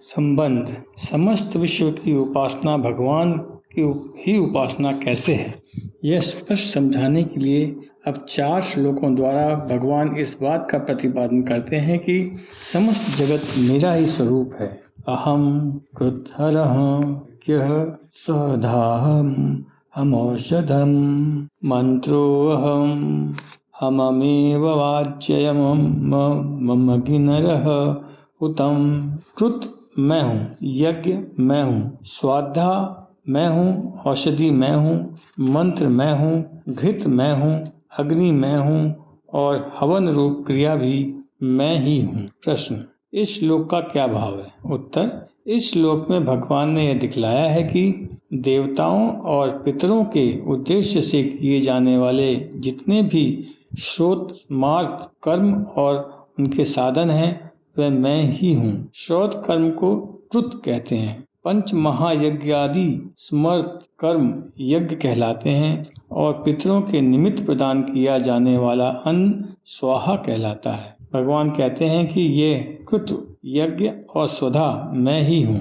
संबंध। समस्त विश्व की उपासना भगवान की ही उपासना कैसे है, यह स्पष्ट समझाने के लिए अब 4 श्लोकों द्वारा भगवान इस बात का प्रतिपादन करते हैं कि समस्त जगत मेरा ही स्वरूप है। अहम कृतहरः यः स्वधाहम् हमौषधम् मंत्रोऽहम् हममेव वाच्यम् मम गिनरः हुतम्। कृत मैं हूँ, यज्ञ मैं हूँ, स्वाधा मैं हूँ, औषधि मैं हूँ, मंत्र मैं हूँ, घृत मैं हूँ, अग्नि मैं हूँ और हवन रूप क्रिया भी मैं ही हूँ। प्रश्न, इस श्लोक का क्या भाव है? उत्तर, इस श्लोक में भगवान ने यह दिखलाया है कि देवताओं और पितरों के उद्देश्य से किए जाने वाले जितने भी श्रोत मार्ग कर्म और उनके साधन हैं वह मैं ही हूँ। श्रोत कर्म को कृत कहते हैं। पंच महायज्ञ आदि स्मृत कर्म यज्ञ कहलाते हैं और पितरों के निमित्त प्रदान किया जाने वाला अन्न स्वाहा कहलाता है। भगवान कहते हैं कि ये कृत यज्ञ और स्वधा मैं ही हूँ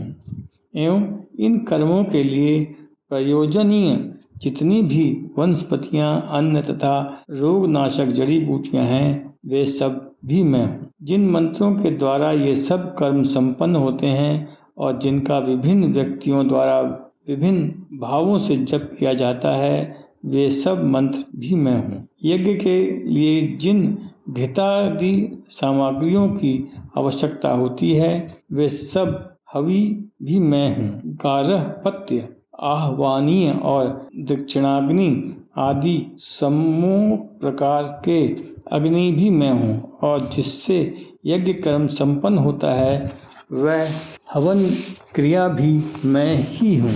एवं इन कर्मों के लिए प्रयोजनीय जितनी भी वनस्पतियाँ अन्न तथा रोगनाशक जड़ी बूटियाँ हैं वे सब भी मैं हूँ। जिन मंत्रों के द्वारा ये सब कर्म संपन्न होते हैं और जिनका विभिन्न व्यक्तियों द्वारा विभिन्न भावों से जप किया जाता है वे सब मंत्र भी मैं हूँ। यज्ञ के लिए जिन घृतादि सामग्रियों की आवश्यकता होती है वे सब हवि भी मैं हूँ। गार्हपत्य, आह्वानीय और दक्षिणाग्नि आदि समूह प्रकार के अग्नि भी मैं हूँ और जिससे यज्ञ कर्म संपन्न होता है वह हवन क्रिया भी मैं ही हूँ।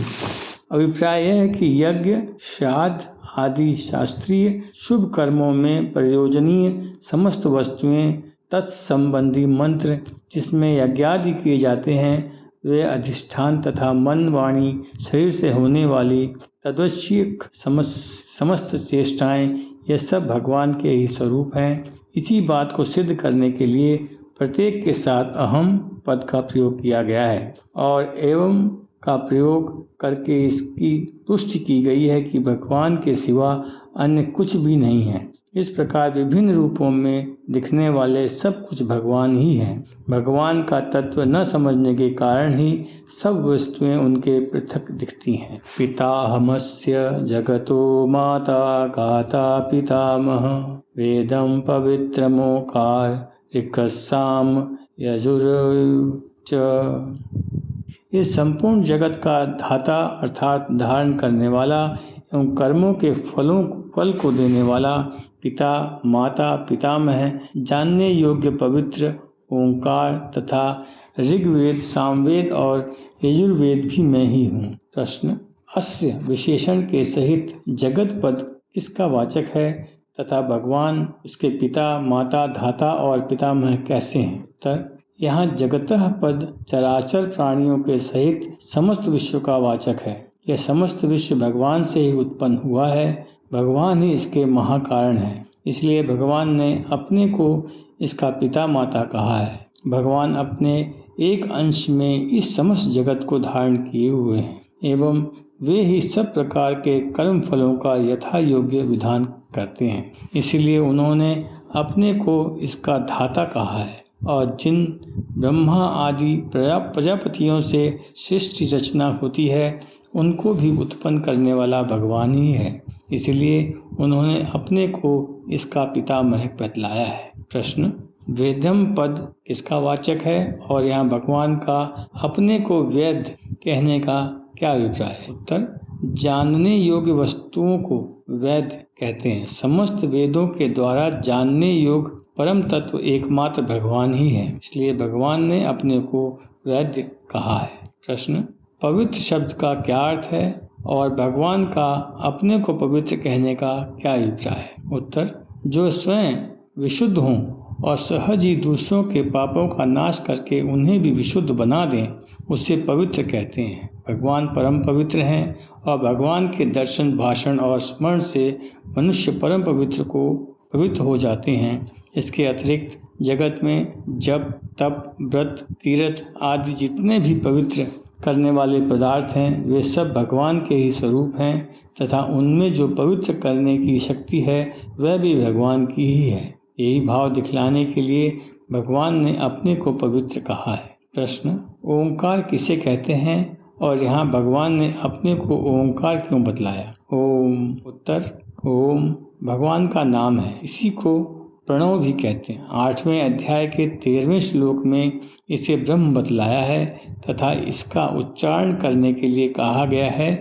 अभिप्राय यह है कि यज्ञ श्राद्ध आदि शास्त्रीय शुभ कर्मों में प्रयोजनीय समस्त वस्तुएं तत्संबंधी मंत्र जिसमें यज्ञादि किए जाते हैं वे अधिष्ठान तथा मन वाणी शरीर से होने वाली तद्वशीक समस्त चेष्टाएं ये सब भगवान के ही स्वरूप हैं। इसी बात को सिद्ध करने के लिए प्रत्येक के साथ अहम पद का प्रयोग किया गया है और एवं का प्रयोग करके इसकी पुष्टि की गई है कि भगवान के सिवा अन्य कुछ भी नहीं है। इस प्रकार विभिन्न रूपों में दिखने वाले सब कुछ भगवान ही हैं। भगवान का तत्व न समझने के कारण ही सब वस्तुएं उनके पृथक दिखती हैं। पिताहमस्य जगतो माता गाता पितामह वेदं पवित्रमोकार ऋक्साम यजुर्च। इस संपूर्ण जगत का धाता अर्थात धारण करने वाला एवं कर्मों के फल को देने वाला पिता माता पितामह जानने योग्य पवित्र ओंकार तथा ऋग्वेद सामवेद और यजुर्वेद भी मैं ही हूँ। प्रश्न, अस्य विशेषण के सहित जगत पद किसका वाचक है तथा भगवान उसके पिता माता धाता और पितामह कैसे हैं? उत्तर, यहाँ जगतः पद चराचर प्राणियों के सहित समस्त विश्व का वाचक है। यह समस्त विश्व भगवान से ही उत्पन्न हुआ है, भगवान ही इसके महाकारण है, इसलिए भगवान ने अपने को इसका पिता माता कहा है। भगवान अपने एक अंश में इस समस्त जगत को धारण किए हुए हैं एवं वे ही सब प्रकार के कर्म फलों का यथा योग्य विधान करते हैं, इसलिए उन्होंने अपने को इसका धाता कहा है और जिन ब्रह्मा आदि प्रजापतियों से सृष्टि रचना होती है उनको भी उत्पन्न करने वाला भगवान ही है, इसलिए उन्होंने अपने को इसका पितामह बतलाया है। प्रश्न, वेदम पद किसका वाचक है और यहाँ भगवान का अपने को वेद कहने का क्या अभिप्राय है? उत्तर, जानने योग्य वस्तुओं को वेद कहते हैं। समस्त वेदों के द्वारा जानने योग्य परम तत्व एकमात्र भगवान ही है, इसलिए भगवान ने अपने को वेद कहा है। प्रश्न, पवित्र शब्द का क्या अर्थ है और भगवान का अपने को पवित्र कहने का क्या अभिप्राय है? उत्तर, जो स्वयं विशुद्ध हों और सहज ही दूसरों के पापों का नाश करके उन्हें भी विशुद्ध बना दें उसे पवित्र कहते हैं। भगवान परम पवित्र हैं और भगवान के दर्शन भाषण और स्मरण से मनुष्य परम पवित्र हो जाते हैं। इसके अतिरिक्त जगत में जप, तप, व्रत, तीर्थ आदि जितने भी पवित्र करने वाले पदार्थ हैं वे सब भगवान के ही स्वरूप हैं तथा उनमें जो पवित्र करने की शक्ति है वह भी भगवान की ही है। यही भाव दिखलाने के लिए भगवान ने अपने को पवित्र कहा है। प्रश्न, ओंकार किसे कहते हैं और यहाँ भगवान ने अपने को ओंकार क्यों बतलाया? ओम। उत्तर, ओम भगवान का नाम है, इसी को प्रणव भी कहते हैं। 8वें अध्याय के 13वें श्लोक में इसे ब्रह्म बतलाया है तथा इसका उच्चारण करने के लिए कहा गया है।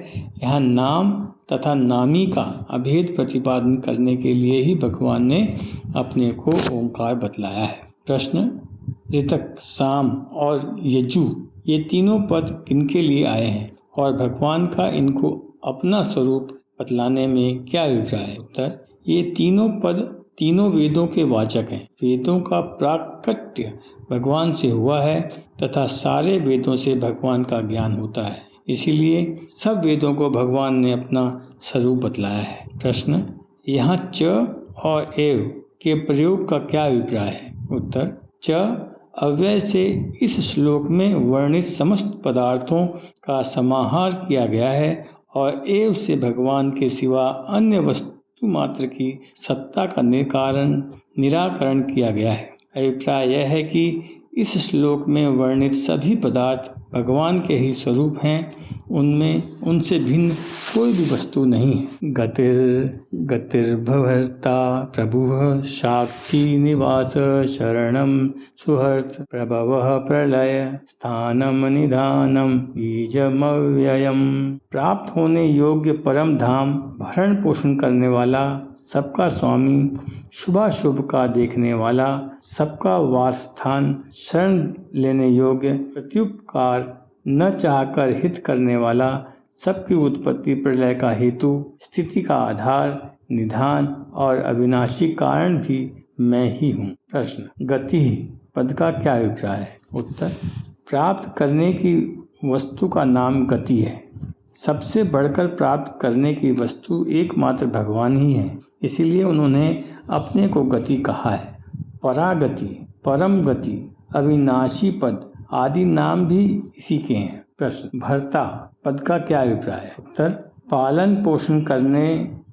यहाँ नाम तथा नामी का अभेद प्रतिपादन करने के लिए ही भगवान ने अपने को ओंकार बतलाया है। प्रश्न, ऋतक, साम और यजु ये तीनों पद किनके लिए आए हैं और भगवान का इनको अपना स्वरूप बतलाने में क्या अभिप्राय है? उत्तर, ये तीनों पद तीनों वेदों के वाचक हैं। वेदों का प्राकट्य भगवान से हुआ है तथा सारे वेदों से भगवान का ज्ञान होता है, इसीलिए सब वेदों को भगवान ने अपना स्वरूप बतलाया है। प्रश्न, यहाँ च और एव के प्रयोग का क्या अभिप्राय है? उत्तर, च अव्यय से इस श्लोक में वर्णित समस्त पदार्थों का समाहार किया गया है और एव से भगवान के सिवा अन्य वस्तु मात्र की सत्ता का निराकरण किया गया है। अभिप्राय यह है कि इस श्लोक में वर्णित सभी पदार्थ भगवान के ही स्वरूप हैं, उनमें उनसे भिन्न कोई भी वस्तु नहीं है। गतिर्भर्ता प्रभुः साक्षी निवास शरणं सुहृत् प्रभवः प्रलय स्थानम निधानम बीजमव्ययम्। प्राप्त होने योग्य परम धाम, भरण पोषण करने वाला, सबका स्वामी, शुभाशुभ का देखने वाला, सबका वास स्थान, शरण लेने योग्य, प्रत्युपकार न चाहकर हित करने वाला, सबकी उत्पत्ति प्रलय का हेतु, स्थिति का आधार, निधान और अविनाशी कारण भी मैं ही हूँ। प्रश्न, गति पद का क्या अभिप्राय है? उत्तर, प्राप्त करने की वस्तु का नाम गति है। सबसे बढ़कर प्राप्त करने की वस्तु एकमात्र भगवान ही है, इसीलिए उन्होंने अपने को गति कहा है। परागति, परम गति, अविनाशी पद आदि नाम भी इसी के हैं। प्रश्न, भर्ता पद का क्या अभिप्राय है? उत्तर, पालन पोषण करने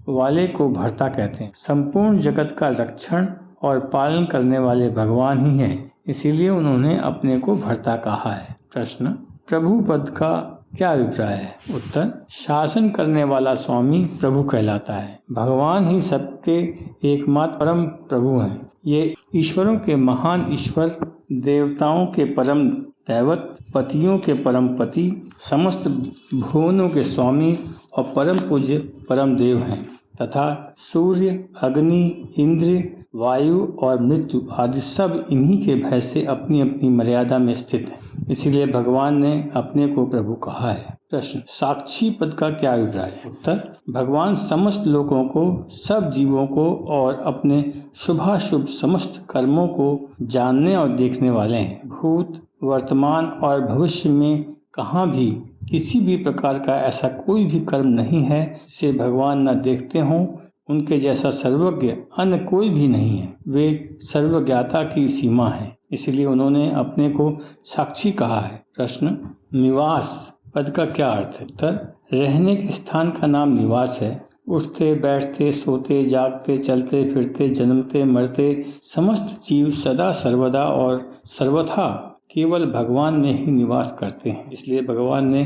वाले को भर्ता कहते हैं। संपूर्ण जगत का रक्षण और पालन करने वाले भगवान ही हैं, इसीलिए उन्होंने अपने को भर्ता कहा है। प्रश्न, प्रभु पद का क्या अभिप्राय है? उत्तर, शासन करने वाला स्वामी प्रभु कहलाता है। भगवान ही सबके एकमात्र परम प्रभु हैं। ये ईश्वरों के महान ईश्वर, देवताओं के परम दैवत, पतियों के परम पति, समस्त भुवनों के स्वामी और परम पूज्य परम देव हैं तथा सूर्य, अग्नि, इंद्र, वायु और मृत्यु आदि सब इन्हीं के भय से अपनी अपनी मर्यादा में स्थित हैं, इसीलिए भगवान ने अपने को प्रभु कहा है। प्रश्न, साक्षी पद का क्या अभिप्राय है? उत्तर, भगवान समस्त लोगों को, सब जीवों को और अपने शुभाशुभ समस्त कर्मों को जानने और देखने वाले हैं। भूत, वर्तमान और भविष्य में कहाँ भी किसी भी प्रकार का ऐसा कोई भी कर्म नहीं है जिसे भगवान न देखते हों। उनके जैसा सर्वज्ञ अन्य कोई भी नहीं है, वे सर्वज्ञता की सीमा है, इसलिए उन्होंने अपने को साक्षी कहा है। प्रश्न, निवास पद का क्या अर्थ है? उत्तर, रहने के स्थान का नाम निवास है। उठते, बैठते, सोते, जागते, चलते फिरते, जन्मते, मरते समस्त जीव सदा सर्वदा और सर्वथा केवल भगवान में ही निवास करते हैं, इसलिए भगवान ने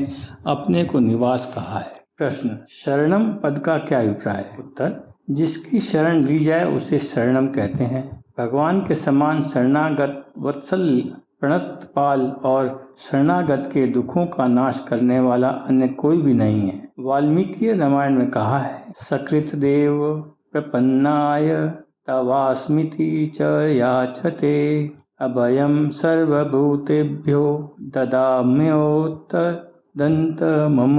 अपने को निवास कहा है। प्रश्न, शरणम पद का क्या अभिप्राय है? उत्तर, जिसकी शरण ली जाए उसे शरणम कहते हैं। भगवान के समान शरणागत, वत्सल, प्रणतपाल और शरणागत के दुखों का नाश करने वाला अन्य कोई भी नहीं है। वाल्मीकि रामायण में कहा है, सकृत देव प्रपन्नाय तवास्मिति च याचते अभयम सर्वभूतेभ्यो ददाम्योत दंत मम।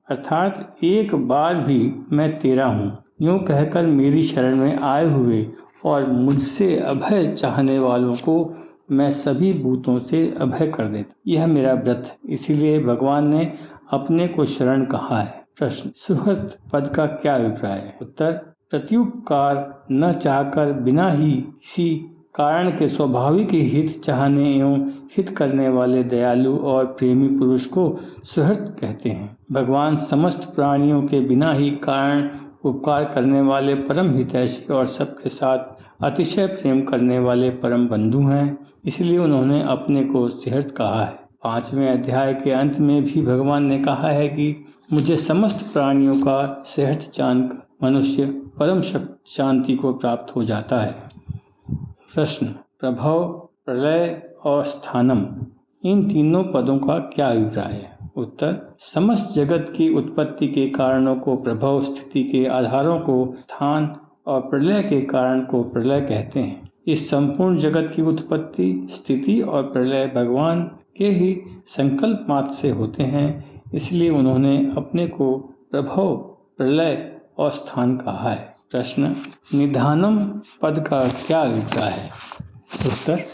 अर्थात एक बार भी मैं तेरा हूँ, यूँ कहकर मेरी शरण में आए हुए और मुझसे अभय चाहने वालों को मैं सभी भूतों से अभय कर देता। यह मेरा व्रत है, इसीलिए भगवान ने अपने को शरण कहा है। प्रश्न, सुहृत पद का क्या अभिप्राय है? उत्तर, प्रत्युपकार न चाहकर बिना ही किसी कारण के स्वाभाविक ही हित चाहने एवं हित करने वाले दयालु और प्रेमी पुरुष को सुहृद कहते हैं। भगवान समस्त प्राणियों के बिना ही कारण उपकार करने वाले परम हितैषी और सबके साथ अतिशय प्रेम करने वाले परम बंधु हैं, इसलिए उन्होंने अपने को सुहृद कहा है। 5वें अध्याय के अंत में भी भगवान ने कहा है कि मुझे समस्त प्राणियों का सुहृद जानकर मनुष्य परम शांति को प्राप्त हो जाता है। प्रश्न, प्रभव, प्रलय और स्थानम, इन तीनों पदों का क्या अभिप्राय है? उत्तर, समस्त जगत की उत्पत्ति के कारणों को प्रभव, स्थिति के आधारों को स्थान और प्रलय के कारण को प्रलय कहते हैं। इस संपूर्ण जगत की उत्पत्ति, स्थिति और प्रलय भगवान के ही संकल्प मात्र से होते हैं, इसलिए उन्होंने अपने को प्रभव, प्रलय और स्थान कहा है। प्रश्न, निधानम पद का क्या अभिप्राय है? उत्तर,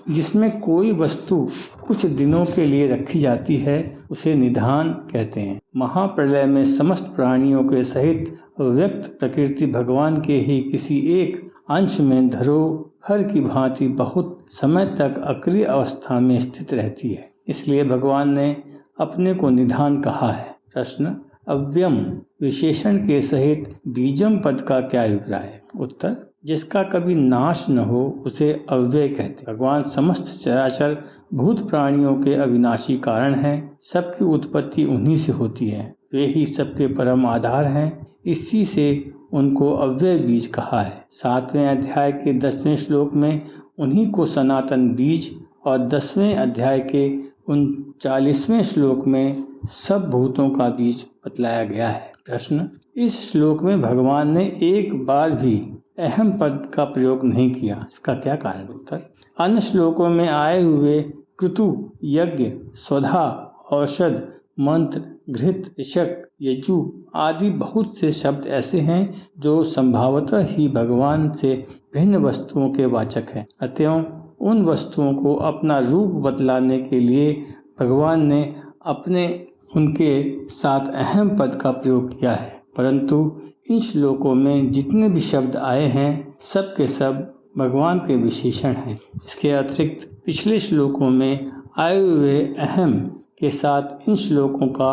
जिसमें कोई वस्तु कुछ दिनों के लिए रखी जाती है उसे निधान कहते हैं। महाप्रलय में समस्त प्राणियों के सहित व्यक्त प्रकृति भगवान के ही किसी एक अंश में धरोहर की भांति बहुत समय तक अक्रिय अवस्था में स्थित रहती है, इसलिए भगवान ने अपने को निधान कहा है। प्रश्न, अव्ययम विशेषण के सहित बीजम पद का क्या अभिप्राय है? उत्तर, जिसका कभी नाश न हो उसे अव्यय कहते हैं। भगवान समस्त चराचर भूत प्राणियों के अविनाशी कारण हैं, सबकी उत्पत्ति उन्हीं से होती है, वे ही सबके परम आधार हैं, इसी से उनको अव्यय बीज कहा है। 7वें अध्याय के 10वें श्लोक में उन्हीं को सनातन बीज और 10वें अध्याय के 39वें श्लोक में सब भूतों का बीज बतलाया गया है। प्रश्न, इस श्लोक में भगवान ने एक बार भी अहम पद का प्रयोग नहीं किया, इसका क्या कारण? उत्तर, अन्य श्लोकों में आए हुए क्रतु, यज्ञ, स्वधा, औषध, मंत्र, घृत, ऋषक, यजु आदि बहुत से शब्द ऐसे हैं जो संभवतः ही भगवान से भिन्न वस्तुओं के वाचक हैं। अतएव उन वस्तुओं को अपना रूप बतलाने के लिए भगवान ने अपने उनके साथ अहम पद का प्रयोग किया है, परंतु इन श्लोकों में जितने भी शब्द आए हैं सब के सब भगवान के विशेषण हैं। इसके अतिरिक्त पिछले श्लोकों में आए हुए अहम के साथ इन श्लोकों का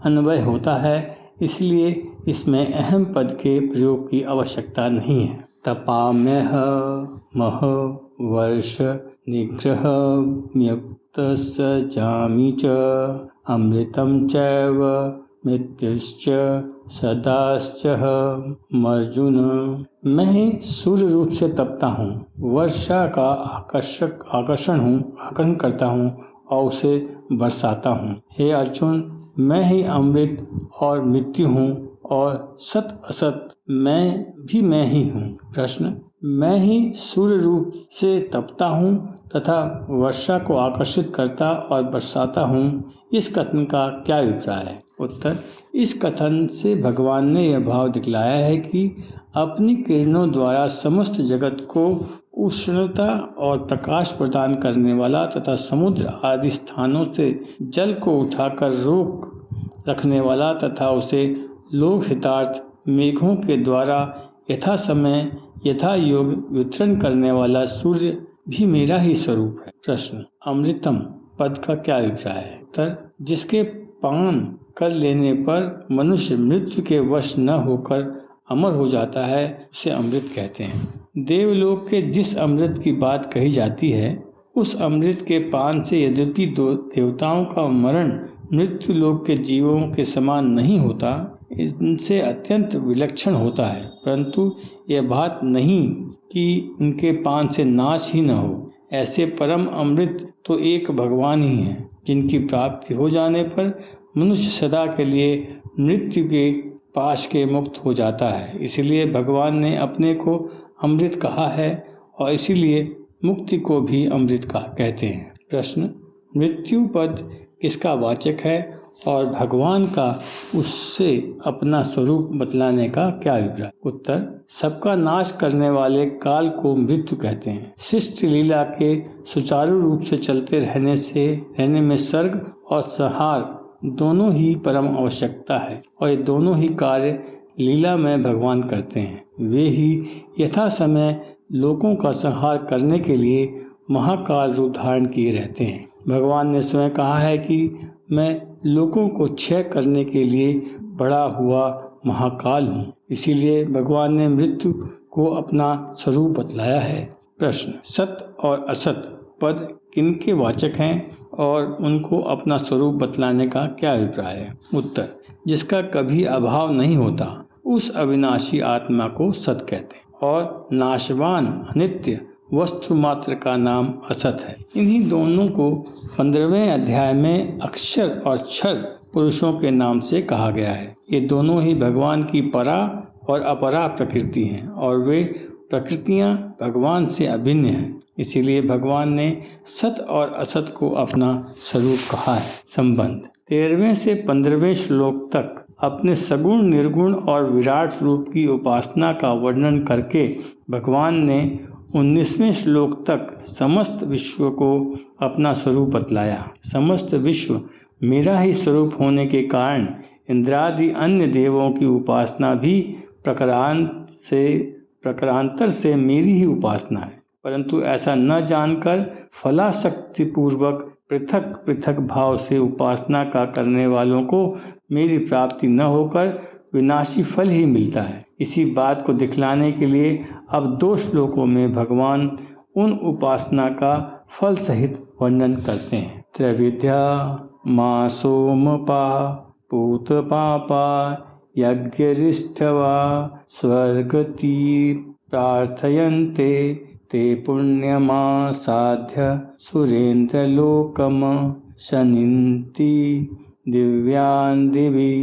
अन्वय होता है, इसलिए इसमें अहम पद के प्रयोग की आवश्यकता नहीं है। तपाम्यह मह वर्ष निग्रह म्युक्तस्य जामि च अमृतं चैव मृत्युश्च सदाश्च अर्जुन। मैं ही सूर्य रूप से तपता हूँ, वर्षा का आकर्षण करता हूँ और उसे बरसाता हूँ। हे अर्जुन, मैं ही अमृत और मृत्यु हूँ और सत असत मैं ही हूँ। प्रश्न, मैं ही सूर्य रूप से तपता हूँ तथा वर्षा को आकर्षित करता और बरसाता हूँ, इस कथन का क्या अभिप्राय है? उत्तर, इस कथन से भगवान ने यह भाव दिखलाया है कि अपनी किरणों द्वारा समस्त जगत को उष्णता और प्रकाश प्रदान करने वाला तथा समुद्र आदि स्थानों से जल को उठाकर रोक रखने वाला तथा उसे लोक हितार्थ मेघों के द्वारा यथा समय यथा योग वितरण करने वाला सूर्य भी मेरा ही स्वरूप है। प्रश्न, अमृतम पद का क्या अभिप्राय है? उत्तर, जिसके पान कर लेने पर मनुष्य मृत्यु के वश न होकर अमर हो जाता है उसे अमृत कहते हैं। देवलोक के जिस अमृत की बात कही जाती है उस अमृत के पान से यद्यपि देवताओं का मरण मृत्यु लोक के जीवों के समान नहीं होता, इनसे अत्यंत विलक्षण होता है, परंतु यह बात नहीं कि उनके पान से नाश ही न हो। ऐसे परम अमृत तो एक भगवान ही हैं, जिनकी प्राप्ति हो जाने पर मनुष्य सदा के लिए मृत्यु के पाश के मुक्त हो जाता है। इसलिए भगवान ने अपने को अमृत कहा है और इसीलिए मुक्ति को भी अमृत का कहते हैं। प्रश्न, मृत्यु पद किसका वाचक है और भगवान का उससे अपना स्वरूप बतलाने का क्या अभिप्राय? उत्तर, सबका नाश करने वाले काल को मृत्यु कहते हैं। सृष्टि लीला के सुचारू रूप से चलते रहने में सर्ग और संहार दोनों ही परम आवश्यकता है और ये दोनों ही कार्य लीला में भगवान करते हैं। वे ही यथा समय लोगों का संहार करने के लिए महाकाल रूप धारण किए रहते हैं। भगवान ने स्वयं कहा है कि मैं लोगों को क्षय करने के लिए बड़ा हुआ महाकाल हूँ। इसीलिए भगवान ने मृत्यु को अपना स्वरूप बतलाया है। प्रश्न, सत और असत पद किनके वाचक हैं और उनको अपना स्वरूप बतलाने का क्या अभिप्राय है? उत्तर, जिसका कभी अभाव नहीं होता उस अविनाशी आत्मा को सत कहते हैं और नाशवान अनित्य वस्तु मात्र का नाम असत है। इन्हीं दोनों को 15वें अध्याय में अक्षर और क्षर पुरुषों के नाम से कहा गया है। ये दोनों ही भगवान की परा और अपरा प्रकृति हैं और वे प्रकृतियां भगवान से अभिन्न हैं। इसीलिए भगवान ने सत और असत को अपना स्वरूप कहा है। संबंध 13वें से 15वें श्लोक तक अपने सगुण, निर्गुण और विराट रूप की उपासना का वर्णन करके भगवान ने 19वें श्लोक तक समस्त विश्व को अपना स्वरूप बतलाया। समस्त विश्व मेरा ही स्वरूप होने के कारण इंद्रादि अन्य देवों की उपासना भी प्रकारांतर से मेरी ही उपासना है, परंतु ऐसा न जानकर फलासक्ति पूर्वक पृथक पृथक भाव से उपासना का करने वालों को मेरी प्राप्ति न होकर विनाशी फल ही मिलता है। इसी बात को दिखलाने के लिए अब 2 श्लोकों में भगवान उन उपासना का फल सहित वर्णन करते हैं। त्रैविद्या मा सोमपा पूत पापा यज्ञरिष्ठवा स्वर्गति प्रार्थयन्ते ते पुण्यमा साध्य सुरेन्द्रलोकम शनिन्ति दिव्यान् दिवि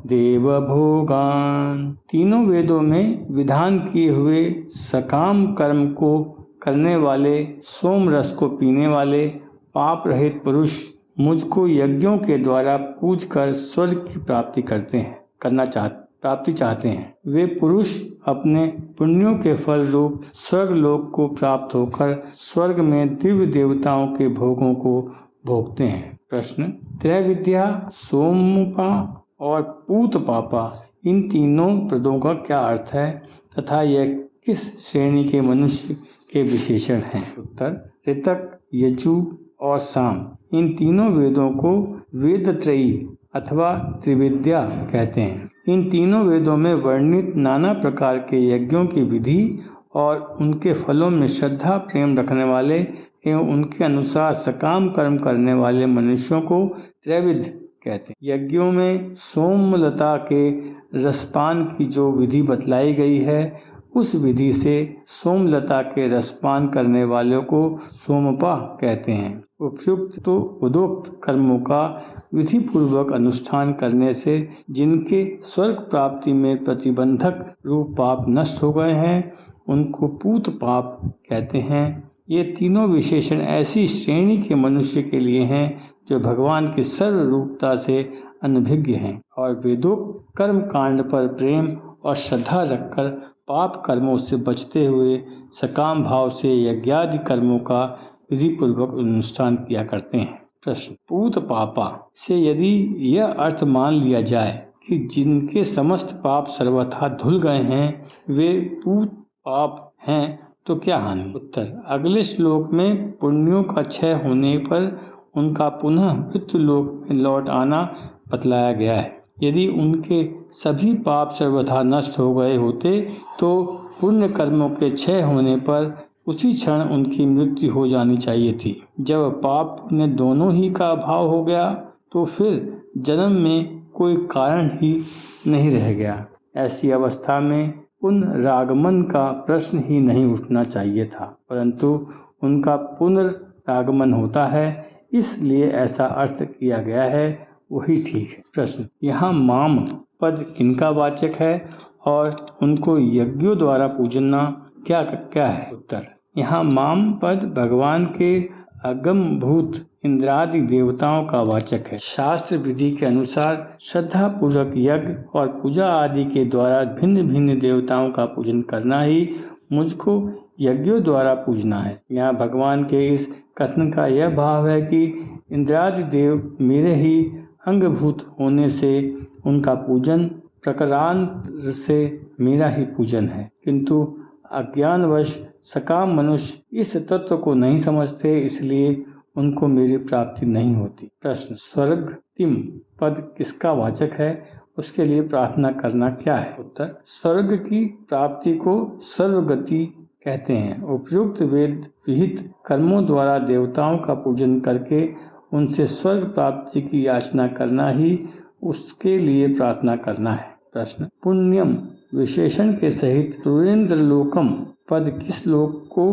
देवभोगान्। तीनों वेदों में विधान किए हुए सकाम कर्म को करने वाले, सोम रस को पीने वाले पाप रहित पुरुष मुझको यज्ञों के द्वारा पूजकर स्वर्ग की प्राप्ति चाहते हैं। वे पुरुष अपने पुण्यों के फल रूप स्वर्ग लोक को प्राप्त होकर स्वर्ग में दिव्य देवताओं के भोगों को भोगते हैं। प्रश्न, त्रैविद्या, सोमपा और पूत पापा इन तीनों पदों का क्या अर्थ है तथा यह किस श्रेणी के मनुष्य के विशेषण हैं? उत्तर, ऋतक, यजु और साम इन तीनों वेदों को वेदत्रयी अथवा त्रिविद्या कहते हैं। इन तीनों वेदों में वर्णित नाना प्रकार के यज्ञों की विधि और उनके फलों में श्रद्धा प्रेम रखने वाले एवं उनके अनुसार सकाम कर्म करने वाले मनुष्यों को त्रैविद कहते हैं। यज्ञों में सोमलता के रसपान की जो विधि बतलाई गई है उस विधि से सोमलता के रसपान करने वालों को सोमपा कहते हैं। उदोक्त कर्मों का विधि पूर्वक अनुष्ठान करने से जिनके स्वर्ग प्राप्ति में प्रतिबंधक रूप पाप नष्ट हो गए हैं उनको पूत पाप कहते हैं। ये तीनों विशेषण ऐसी श्रेणी के मनुष्य के लिए हैं जो भगवान की सर्व रूपता से अनभिज्ञ हैं और वेदोक्त कर्म कांड पर प्रेम और श्रद्धा रखकर पाप कर्मों से बचते हुए सकाम भाव से यज्ञादि कर्मों का विधि पूर्वक अनुष्ठान किया करते हैं। प्रश्न, पूत पापा से यदि यह अर्थ मान लिया जाए कि जिनके समस्त पाप सर्वथा धुल गए हैं वे पूत पाप हैं तो क्या हानि? उत्तर, अगले श्लोक में पुण्यों का क्षय होने पर उनका पुनः मृत्यु लोक में लौट आना बतलाया गया है। यदि उनके सभी पाप सर्वथा नष्ट हो गए होते तो पुण्य कर्मों के क्षय होने पर उसी क्षण उनकी मृत्यु हो जानी चाहिए थी। जब पाप पुण्य दोनों ही का अभाव हो गया तो फिर जन्म में कोई कारण ही नहीं रह गया। ऐसी अवस्था में पुनरागमन का प्रश्न ही नहीं उठना चाहिए था, परंतु उनका पुनरागमन होता है, इसलिए ऐसा अर्थ किया गया है, वही ठीक है। प्रश्न, यहाँ माम पद किनका वाचक है और उनको यज्ञों द्वारा पूजना क्या है? उत्तर, यहाँ माम पद भगवान के अगमभूत इंद्रादि देवताओं का वाचक है। शास्त्र विधि के अनुसार श्रद्धा पूर्वक यज्ञ और पूजा आदि के द्वारा भिन्न भिन्न देवताओं का पूजन करना ही मुझको यज्ञों द्वारा पूजना है। यहाँ भगवान के इस कथन का यह भाव है कि इंद्रादि देव मेरे ही अंगभूत होने से उनका पूजन प्रकारांत से मेरा ही पूजन है, किंतु अज्ञानवश सकाम मनुष्य इस तत्व को नहीं समझते, इसलिए उनको मेरी प्राप्ति नहीं होती। प्रश्न, स्वर्ग तिम पद किसका वाचक है? उसके लिए प्रार्थना करना क्या है? उत्तर, स्वर्ग की प्राप्ति को सर्वगति कहते हैं। उपयुक्त वेद विहित कर्मों द्वारा देवताओं का पूजन करके उनसे स्वर्ग प्राप्ति की याचना करना ही उसके लिए प्रार्थना करना है। प्रश्न, पुण्यम विशेषण के सहित सुरेंद्र लोकम पद किस लोक को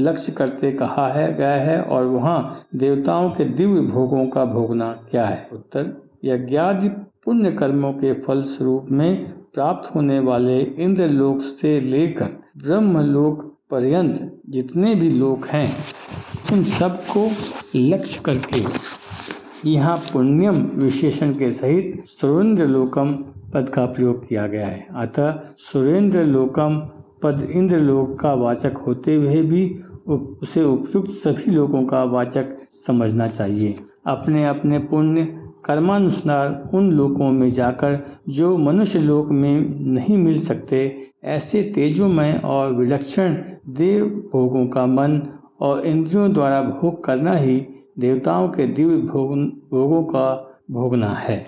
लक्ष्य करते कहा है गया है और वहाँ देवताओं के दिव्य भोगों का भोगना क्या है? उत्तर, यज्ञादि पुण्य कर्मों के फल स्वरूप में प्राप्त होने वाले इंद्रलोक से लेकर ब्रह्मलोक पर्यंत जितने भी लोक हैं उन सबको लक्ष्य करके यहाँ पुण्यम विशेषण के सहित सुरेंद्र लोकम पद का प्रयोग किया गया है। अतः सुरेंद्र लोकम पद इंद्रलोक का वाचक होते हुए भी उसे उपयुक्त सभी लोगों का वाचक समझना चाहिए। अपने अपने पुण्य कर्मानुसार उन लोकों में जाकर जो मनुष्य लोक में नहीं मिल सकते, ऐसे तेजोमय और विलक्षण देव भोगों का मन और इंद्रियों द्वारा भोग करना ही देवताओं के दिव्य भोगों का भोगना है।